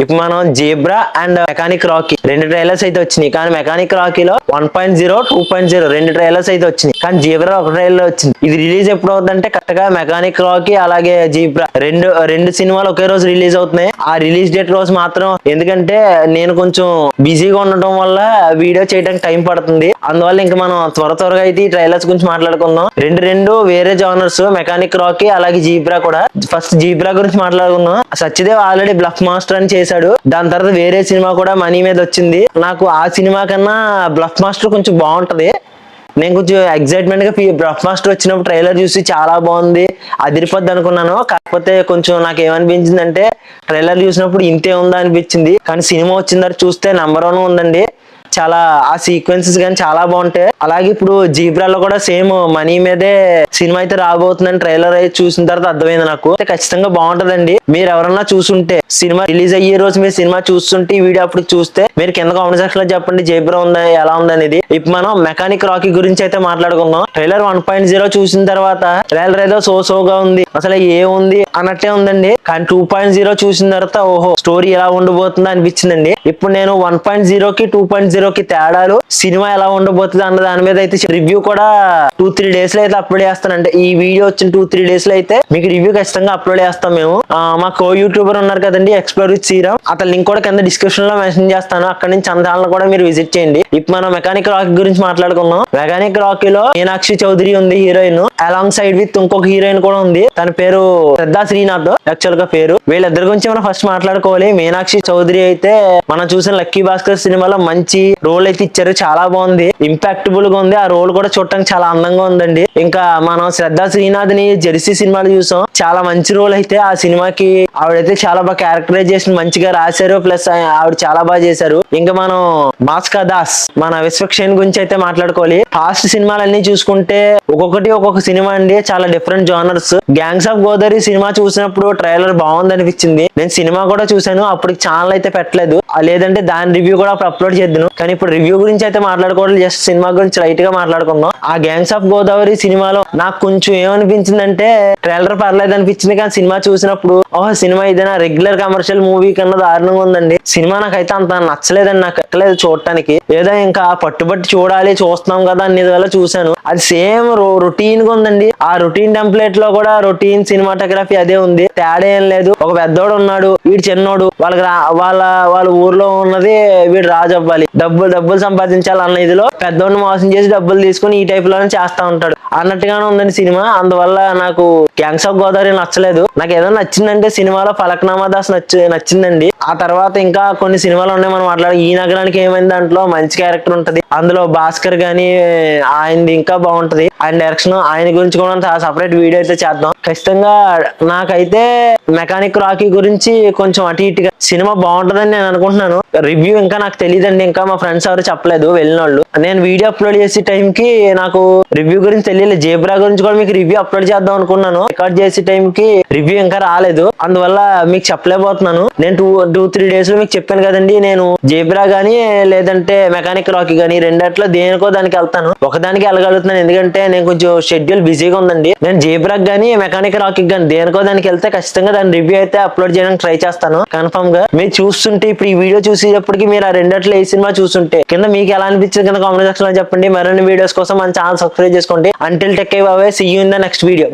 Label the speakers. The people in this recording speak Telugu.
Speaker 1: ఇప్పుడు మనం జీబ్రా అండ్ మెకానిక్ రాకీ రెండు ట్రైలర్స్ అయితే వచ్చినాయి. కానీ మెకానిక్ రాకీలో 1.0 2.0 రెండు ట్రైలర్స్ అయితే వచ్చినాయి. కానీ జీబ్రా ఒక ట్రైలర్ వచ్చింది. ఇది రిలీజ్ ఎప్పుడు అవుతుందంటే కరెక్ట్ గా మెకానిక్ రాకీ అలాగే జీబ్రా రెండు సినిమాలు ఒకే రోజు రిలీజ్ అవుతున్నాయి. ఆ రిలీజ్ డేట్ రోజు మాత్రం ఎందుకంటే నేను కొంచెం బిజీగా ఉండటం వల్ల వీడియో చేయడానికి టైం పడుతుంది. అందువల్ల ఇంకా మనం త్వరగా అయితే ఈ ట్రైలర్స్ గురించి మాట్లాడుకుందాం. రెండు వేరే జానర్స్, మెకానిక్ రాకీ అలాగే జీబ్రా కూడా. ఫస్ట్ జీబ్రా గురించి మాట్లాడుకుందాం. సత్యదేవ్ ఆల్రెడీ బ్లఫ్ మాస్టర్ అని చేశాడు. దాని తర్వాత వేరే సినిమా కూడా మనీ మీద వచ్చింది. నాకు ఆ సినిమా కన్నా బ్లఫ్ మాస్టర్ కొంచెం బాగుంటది. నేను కొంచెం ఎక్సైట్మెంట్ గా బ్లఫ్ మాస్టర్ వచ్చినప్పుడు ట్రైలర్ చూసి చాలా బాగుంది, అదిరిపోద్ది అనుకున్నాను. కాకపోతే కొంచెం నాకు ఏమనిపించింది అంటే ట్రైలర్ చూసినప్పుడు ఇంతే ఉందా అనిపించింది. కానీ సినిమా వచ్చిన తర్వాత చూస్తే నెంబర్ 1 ఉందండి. చాలా ఆ సీక్వెన్సెస్ కానీ చాలా బాగుంటాయి. అలాగే ఇప్పుడు జీబ్రాలో కూడా సేమ్ మనీ మీదే సినిమా అయితే రాబోతుందని ట్రైలర్ అయితే చూసిన తర్వాత అర్థమైంది నాకు. ఖచ్చితంగా బాగుంటదండి. మీరు ఎవరన్నా చూసుంటే సినిమా రిలీజ్ అయ్యే రోజు మీరు సినిమా చూస్తుంటే ఈ వీడియో అప్పుడు చూస్తే మీరు కింద కామెంట్ సెక్షన్ లో చెప్పండి జీబ్రా ఉందా ఎలా ఉందనేది. ఇప్పుడు మనం మెకానిక్ రాకీ గురించి అయితే మాట్లాడుకుందాం. ట్రైలర్ 1.0 చూసిన తర్వాత ట్రైలర్ ఏదో సోగా ఉంది, అసలు ఏముంది అన్నట్టే ఉందండి. కానీ 2.0 చూసిన తర్వాత ఓహో స్టోరీ ఎలా ఉండబోతుందో అనిపించిందండి. ఇప్పుడు నేను 1.0 కి 2.0 కి తేడాలు, సినిమా ఎలా ఉండబోతుంది అన్న దాని మీద అయితే రివ్యూ కూడా 2-3 డేస్ లో అయితే అప్లోడ్ చేస్తానంటే ఈ వీడియో వచ్చిన 2-3 డేస్ లో అయితే మీకు రివ్యూ ఖచ్చితంగా అప్లోడ్ చేస్తాం మేము. మా కో యూట్యూబర్ ఉన్నారు కదండి ఎక్స్ప్లోర్ విత్ శ్రీరామ్, అతని లింక్ కూడా కింద డిస్క్రిప్షన్ లో మెన్షన్ చేస్తాను. అక్కడ నుంచి ఛానల్ కూడా మీరు విజిట్ చేయండి. ఇప్పుడు మనం మెకానిక్ రాకీ గురించి మాట్లాడుకుందాం. మెకానిక్ రాకీలో మీనాక్షి చౌదరి ఉంది హీరోయిన్, అలాంగ్ సైడ్ విత్ ఇంకొక హీరోయిన్ కూడా ఉంది. తన పేరు శ్రద్ధా శ్రీనాథ్ యాక్చువల్ గా పేరు. వీళ్ళిద్దరి గురించి మనం ఫస్ట్ మాట్లాడుకోవాలి. మీనాక్షి చౌదరి అయితే మనం చూసిన లక్కీ భాస్కర్ సినిమాలో మంచి రోల్ అయితే ఇచ్చారు, చాలా బాగుంది, ఇంపాక్టబుల్ గా ఉంది. ఆ రోల్ కూడా చూడటానికి చాలా అందంగా ఉందండి. ఇంకా మనం శ్రద్ధా శ్రీనాథ్ ని జెర్సీ సినిమాలు చూసాం, చాలా మంచి రోల్ అయితే ఆ సినిమాకి ఆవిడైతే చాలా బాగా క్యారెక్టరైజేషన్ మంచిగా రాశారు, ప్లస్ ఆవిడ చాలా బాగా చేశారు. ఇంకా మనం భాస్కర్ దాస్ మన విశ్వక్షేణ్ గురించి అయితే మాట్లాడుకోవాలి. ఫాస్ట్ సినిమాలన్నీ చూసుకుంటే ఒక్కొక్క సినిమా అండి చాలా different genres. Gangs of Godavari cinema చూసినప్పుడు ట్రైలర్ బాగుంది అనిపించింది. నేను సినిమా కూడా చూసాను, అప్పుడు ఛానల్ అయితే పెట్టలేదు, లేదంటే దాని రివ్యూ కూడా అప్లోడ్ చేద్దాను. కానీ ఇప్పుడు రివ్యూ గురించి అయితే మాట్లాడుకోవడం, జస్ట్ సినిమా గురించి లైట్ గా మాట్లాడుకుందాం. ఆ గ్యాంగ్స్ ఆఫ్ గోదావరి సినిమాలో నాకు కొంచెం ఏమనిపించిందంటే ట్రైలర్ పర్లేదు అనిపించింది, కానీ సినిమా చూసినప్పుడు సినిమా ఇదేనా రెగ్యులర్ కమర్షియల్ మూవీ కన్నా దారుణంగా ఉందండి. సినిమా నాకైతే అంత నచ్చలేదండి, నాకు ఎక్కలేదు చూడటానికి. ఏదో ఇంకా పట్టుబట్టి చూడాలి చూస్తున్నాం కదా అన్ని వల్ల చూసాను. అది సేమ్ రొటీన్ గా ఉందండి. ఆ రొటీన్ టెంప్లెట్ లో కూడా రొటీన్ సినిమాటోగ్రఫీ అదే ఉంది, తేడా ఏం లేదు. ఒక పెద్దోడు ఉన్నాడు, వీడు చిన్నోడు, వాళ్ళ ఊర్లో ఉన్నది వీడు రాజు అవ్వాలి, డబ్బులు సంపాదించాలి అన్న ఇదిలో పెద్దోడిని మోసం చేసి డబ్బులు తీసుకుని ఈ టైప్ లోనే చేస్తా ఉంటాడు అన్నట్టుగానే ఉందండి సినిమా. అందువల్ల నాకు గ్యాంగ్స్ ఆఫ్ గోదావరి నచ్చలేదు. నాకు ఏదో నచ్చిందంటే సినిమాలో ఫలక్నామా దాస్ నచ్చిందండి. ఆ తర్వాత ఇంకా కొన్ని సినిమాలు ఉన్నాయి మనం మాట్లాడే. ఈ నగరానికి ఏమైంది దాంట్లో మంచి క్యారెక్టర్ ఉంటది, అందులో భాస్కర్ గాని ఆయనది ఇంకా బాగుంటది, ఆయన డైరెక్షన్, ఆయన గురించి కూడా సపరేట్ వీడియో అయితే చేద్దాం ఖచ్చితంగా. నాకైతే మెకానిక్ రాకీ గురించి కొంచెం అటు ఇటుగా సినిమా బాగుంటదని నేను అనుకుంటున్నాను. రివ్యూ ఇంకా నాకు తెలియదండి, ఇంకా మా ఫ్రెండ్స్ ఎవరు చెప్పలేదు వెళ్ళిన వాళ్ళు. నేను వీడియో అప్లోడ్ చేసే టైంకి నాకు రివ్యూ గురించి తెలియలేదు. జీబ్రా గురించి కూడా మీకు రివ్యూ అప్లోడ్ చేద్దాం అనుకున్నాను, రికార్డ్ చేసే టైంకి రివ్యూ ఇంకా రాలేదు, అందువల్ల మీకు చెప్పలేకపోతున్నాను. నేను 2-3 డేస్ లో మీకు చెప్పాను కదండి, నేను జీబ్రా గానీ లేదంటే మెకానిక్ రాకీ గానీ రెండట్లో దేనికో దానికి వెళ్తాను. ఒకదానికి వెళ్ళగలుగుతున్నాను ఎందుకంటే నేను కొంచెం షెడ్యూల్ బిజీగా ఉందండి. నేను జీబ్రాకి గానీ మెకానిక్ రాకీ గానీ దేనికో దానికి వెళ్తే ఖచ్చితంగా దాని రివ్యూ అయితే అప్లోడ్ చేయడానికి ట్రై చేస్తాను కన్ఫర్మ్ గా. మీరు చూస్తుంటే ఇప్పుడు ఈ వీడియో చూసేటప్పటికి మీరు ఆ రెండట్లో ఏ సినిమా చూస్తుంటే కింద మీకు ఎలా అనిపించింది కింద కామెంట్ సెక్షన్ లో చెప్పండి. మరిన్ని వీడియోస్ కోసం మన ఛానల్ సబ్స్క్రైబ్ చేసుకోండి. Until take care, bye bye, see you in the next video.